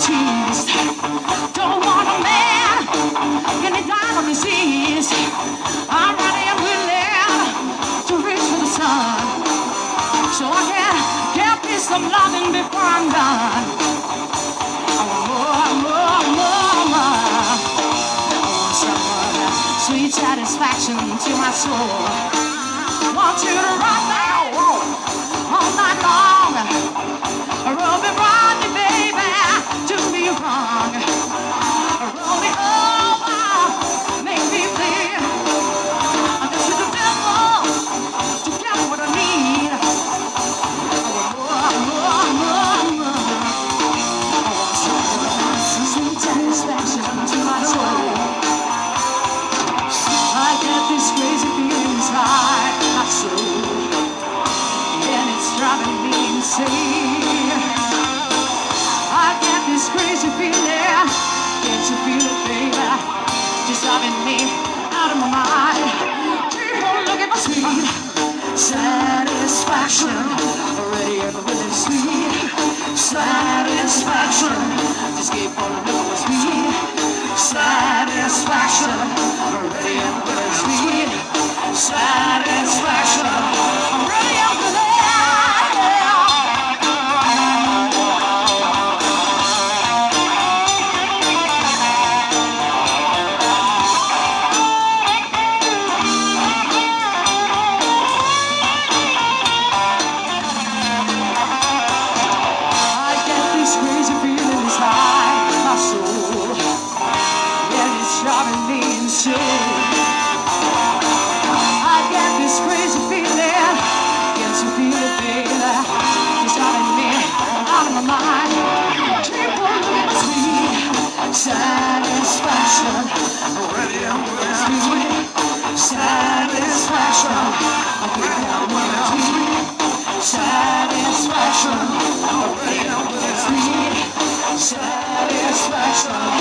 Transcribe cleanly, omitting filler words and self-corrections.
teased. Don't want a man in the diamond disease. I'm ready and willing to reach for the sun, so I can get me some loving before I'm done. Sweet satisfaction to my soul. Want you to rock me all night long. Roll me, run me, baby, do me wrong. Roll me over, make me bleed. This is the devil to get what I need. Sweet satisfaction to my soul. I get this crazy feeling inside my soul, and it's driving me insane. I get this crazy feeling, can't you feel it, baby? Just driving me out of my mind. Keep on looking for sweet satisfaction, already in the really sweet satisfaction. Just keep on looking for sweet satisfaction, already in the really sweet satisfaction, already in the satisfaction, already I'm with sweet satisfaction, already I'm with sweet satisfaction, already I'm with sweet satisfaction.